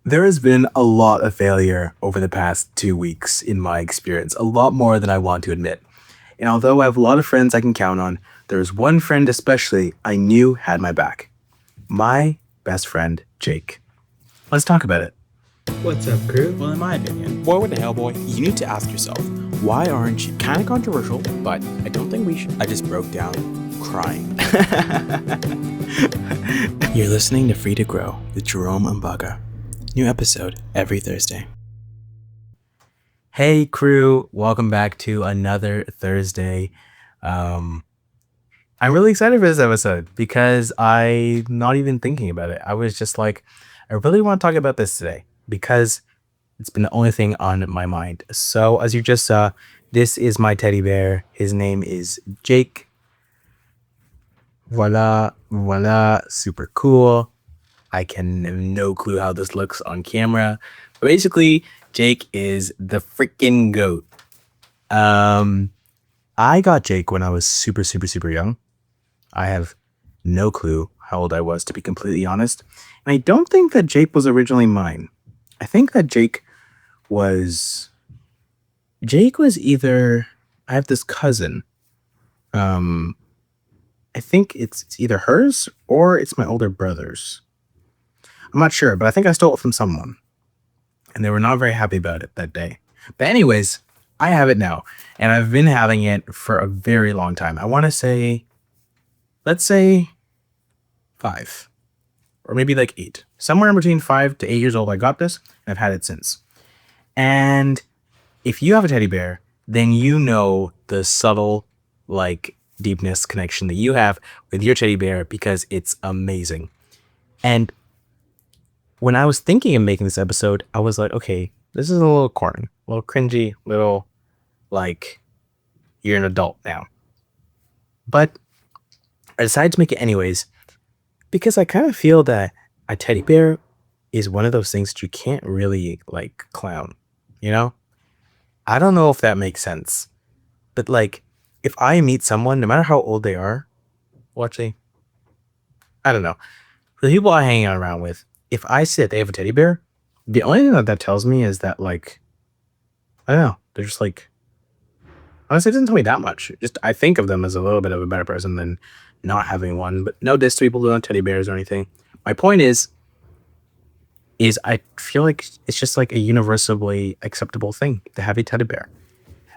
There has been a lot of failure over the past 2 weeks in my experience, a lot more than I want to admit. And although I have a lot of friends I can count on, there's one friend especially I knew had my back. My best friend, Jake. Let's talk about it. What's up, crew? Well, in my opinion, boy, what the hell, boy, you need to ask yourself, why aren't you? Kind of controversial, but I don't think we should. I just broke down crying. You're listening to Free to Grow with Jerome and Baga. New episode every Thursday. Hey crew, welcome back to another Thursday. I'm really excited for this episode because I'm not even thinking about it. I was just like, I really want to talk about this today because it's been the only thing on my mind. So as you just saw, this is my teddy bear. His name is Jake. Voila, super cool. I can have no clue how this looks on camera. But basically, Jake is the freaking goat. I got Jake when I was super young. I have no clue how old I was, to be completely honest. And I don't think that Jake was originally mine. I think that Jake was either, I have this cousin. I think it's either hers or it's my older brother's. I'm not sure, but I think I stole it from someone. And they were not very happy about it that day. But anyways, I have it now. And I've been having it for a very long time. I want to say, let's say 5. Or maybe like 8. Somewhere in between 5 to 8 years old, I got this. And I've had it since. And if you have a teddy bear, then you know the subtle, deepness connection that you have with your teddy bear because it's amazing. And when I was thinking of making this episode, I was like, okay, this is a little corny, a little cringy, you're an adult now. But I decided to make it anyways because I kind of feel that a teddy bear is one of those things that you can't really, clown, you know? I don't know if that makes sense. But, if I meet someone, no matter how old they are, well, actually, I don't know. For the people I hang out around with, if I see that they have a teddy bear, the only thing that tells me is that, I don't know, they're just honestly, it doesn't tell me that much. Just, I think of them as a little bit of a better person than not having one, but no diss to people who don't have teddy bears or anything. My point is I feel like it's just a universally acceptable thing to have a teddy bear.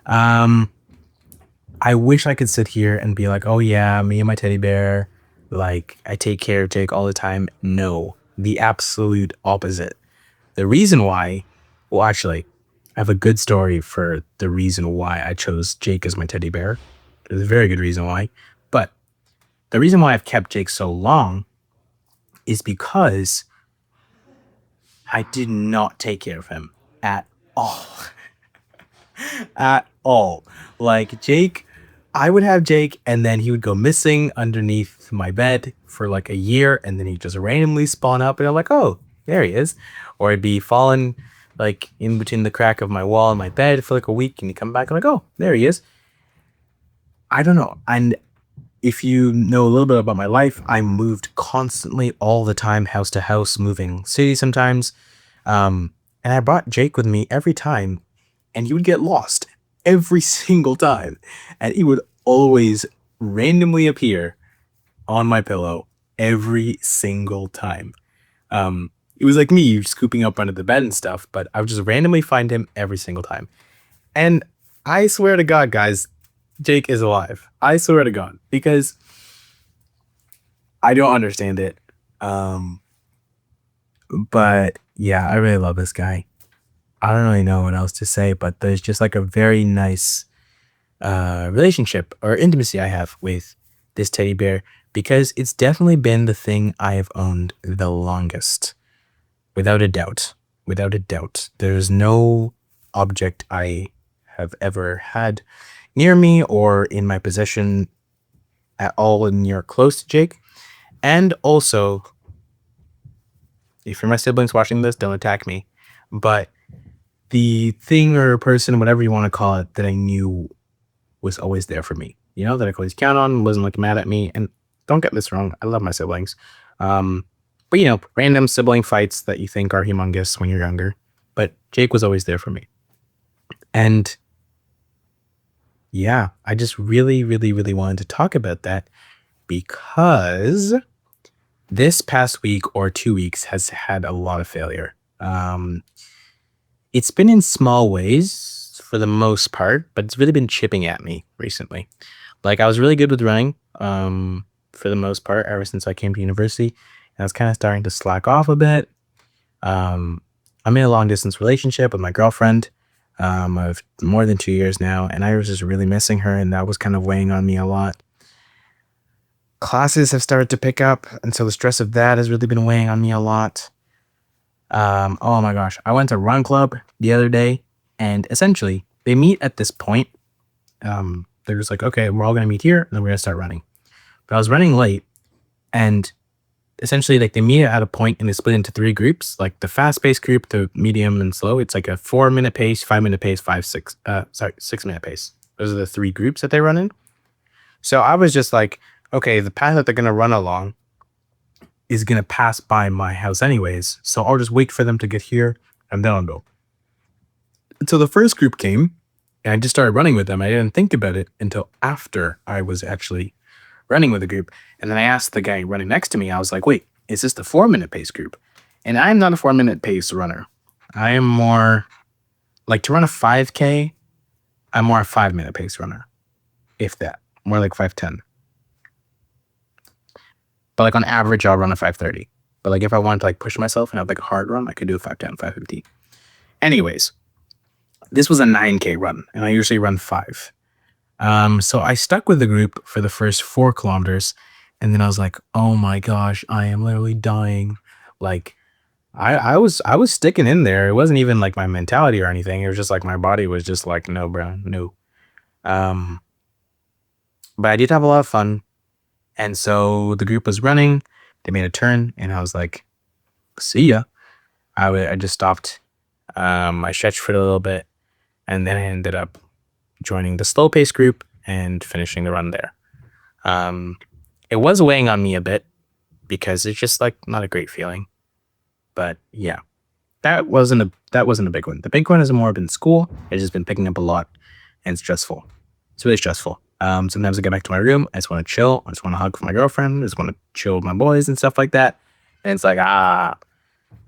I wish I could sit here and be like, oh yeah, me and my teddy bear, I take care of Jake all the time. No, the absolute opposite. The reason why, well, actually, I have a good story for the reason why I chose Jake as my teddy bear. There's a very good reason why. But the reason why I've kept Jake so long is because I did not take care of him at all. At all. Jake, I would have Jake and then he would go missing underneath my bed for a year and then he'd just randomly spawn up and I'm like, oh, there he is. Or I'd be falling in between the crack of my wall and my bed for a week and he'd come back and oh, there he is. I don't know. And if you know a little bit about my life, I moved constantly all the time, house to house, moving cities sometimes. And I brought Jake with me every time and he would get lost every single time. And he would always randomly appear on my pillow every single time. It was like me scooping up under the bed and stuff, but I would just randomly find him every single time. And I swear to God, guys, Jake is alive. I swear to God, because I don't understand it. But yeah, I really love this guy. I don't really know what else to say, but there's just a very nice relationship or intimacy I have with this teddy bear because it's definitely been the thing I have owned the longest. Without a doubt. There's no object I have ever had near me or in my possession at all near close to Jake. And also, if you're my siblings watching this, don't attack me. But the thing or person, whatever you want to call it, that I knew was always there for me. That I could always count on, wasn't mad at me. And don't get this wrong, I love my siblings. But random sibling fights that you think are humongous when you're younger. But Jake was always there for me. And yeah, I just really, really, really wanted to talk about that because this past week or 2 weeks has had a lot of failure. It's been in small ways for the most part, but it's really been chipping at me recently. Like I was really good with running for the most part ever since I came to university. And I was kind of starting to slack off a bit. I'm in a long distance relationship with my girlfriend of more than 2 years now, and I was just really missing her, and that was kind of weighing on me a lot. Classes have started to pick up, and so the stress of that has really been weighing on me a lot. Oh my gosh, I went to run club the other day, and essentially they meet at this point. They're just like, okay, we're all gonna meet here, and then we're gonna start running. But I was running late, and essentially like they meet at a point and they split into 3 groups, like the fast-paced group, the medium and slow. It's like a 4-minute pace, 5-minute pace, 6-minute pace. Those are the 3 groups that they run in. So I was just like, okay, the path that they're gonna run along is gonna pass by my house anyways, so I'll just wait for them to get here and then I'll go. So the first group came and I just started running with them. I didn't think about it until after I was actually running with the group. And then I asked the guy running next to me, I was like, wait, is this the 4-minute pace group? And I'm not a 4-minute pace runner. I am more like to run a 5K, I'm more a 5-minute pace runner. If that, more like 5:10. But like on average, I'll run a 5:30. But like if I wanted to like push myself and have like a hard run, I could do a 5:10, 5:50. Anyways, this was a 9K run, and I usually run 5. So I stuck with the group for the first 4 kilometers, and then I was like, oh my gosh, I am literally dying. Like I was sticking in there. It wasn't even like my mentality or anything. It was just like my body was just like, no, bro, no. But I did have a lot of fun. And so the group was running, they made a turn, and I was like, see ya. I just stopped. I stretched for a little bit, and then I ended up joining the slow pace group and finishing the run there. It was weighing on me a bit because it's just like not a great feeling. But yeah, that wasn't a big one. The big one has more been school. It's just been picking up a lot and it's stressful. It's really stressful. Sometimes I get back to my room, I just want to chill. I just want to hug my girlfriend. I just want to chill with my boys and stuff like that. And it's like,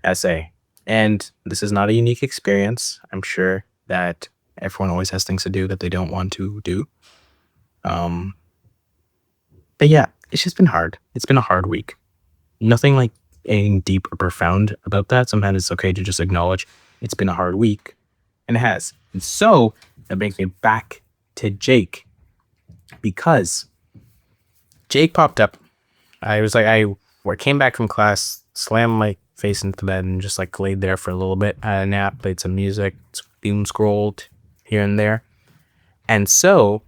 essay. And this is not a unique experience. I'm sure that everyone always has things to do that they don't want to do. But yeah, it's just been hard. It's been a hard week. Nothing like anything deep or profound about that. Sometimes it's okay to just acknowledge it's been a hard week. And it has. And so that brings me back to Jake. Because Jake popped up. I came back from class, slammed my face into the bed, and just like laid there for a little bit. I had a nap, played some music, doom scrolled here and there. And so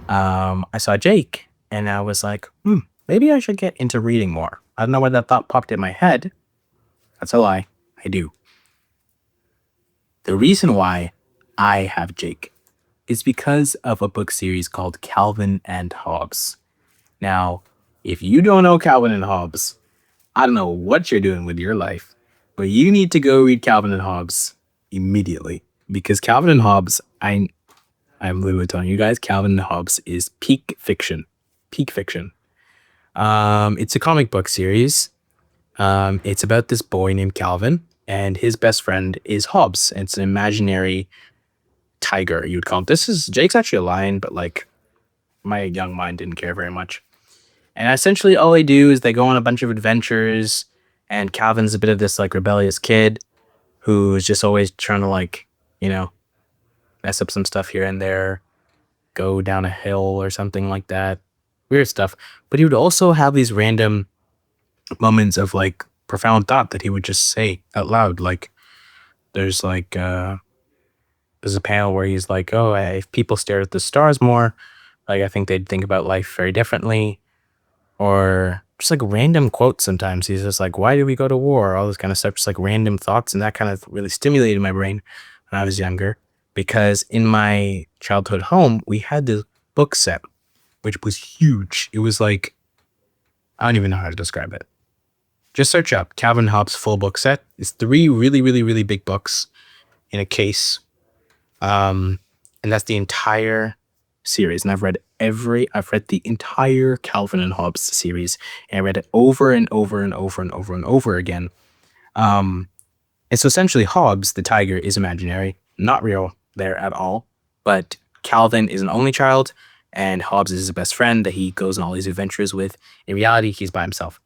I saw Jake, and I was like, maybe I should get into reading more. I don't know why that thought popped in my head. That's a lie. I do. The reason why I have Jake is because of a book series called Calvin and Hobbes. Now, if you don't know Calvin and Hobbes, I don't know what you're doing with your life, but you need to go read Calvin and Hobbes immediately. Because Calvin and Hobbes, I'm literally telling you guys, Calvin and Hobbes is peak fiction. Peak fiction. It's a comic book series. It's about this boy named Calvin, and his best friend is Hobbes. It's an imaginary tiger, you would call him. Jake's actually a lion, but like my young mind didn't care very much. And essentially all they do is they go on a bunch of adventures, and Calvin's a bit of this like rebellious kid who's just always trying to like, mess up some stuff here and there, go down a hill or something like that. Weird stuff. But he would also have these random moments of like profound thought that he would just say out loud. Like there's a panel where he's like, oh, if people stared at the stars more, like I think they'd think about life very differently. Or just like random quotes sometimes. He's just like, why do we go to war? All this kind of stuff, just like random thoughts. And that kind of really stimulated my brain when I was younger. Because in my childhood home, we had this book set, which was huge. It was like, I don't even know how to describe it. Just search up Calvin Hobbes full book set. It's 3 really, really, really big books in a case. And that's the entire series. And I've read the entire Calvin and Hobbes series. And I read it over and over and over and over and over again. And so essentially Hobbes, the tiger, is imaginary, not real there at all. But Calvin is an only child, and Hobbes is his best friend that he goes on all these adventures with. In reality, he's by himself.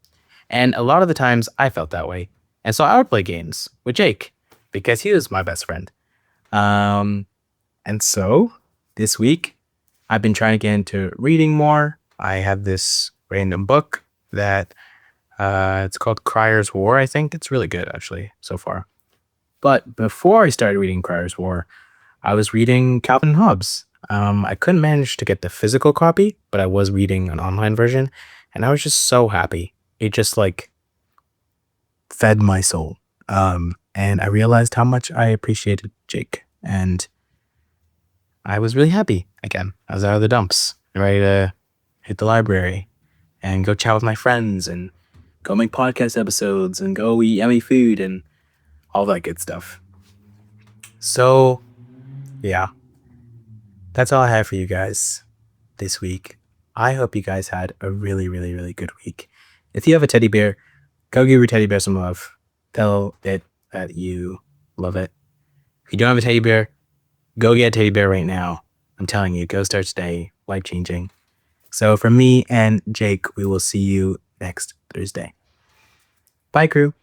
And a lot of the times I felt that way. And so I would play games with Jake because he was my best friend. And so this week I've been trying to get into reading more. I have this random book that it's called Crier's War, I think. It's really good, actually, so far. But before I started reading Crier's War, I was reading Calvin Hobbes. I couldn't manage to get the physical copy, but I was reading an online version, and I was just so happy. It just like fed my soul. And I realized how much I appreciated Jake, and I was really happy again. I was out of the dumps, ready to hit the library and go chat with my friends and go make podcast episodes and go eat yummy food and all that good stuff. So, yeah, that's all I have for you guys this week. I hope you guys had a really, really, really good week. If you have a teddy bear, go give your teddy bear some love. Tell it that you love it. If you don't have a teddy bear, go get a teddy bear right now. I'm telling you, go start today. Life-changing. So from me and Jake, we will see you next Thursday. Bye, crew.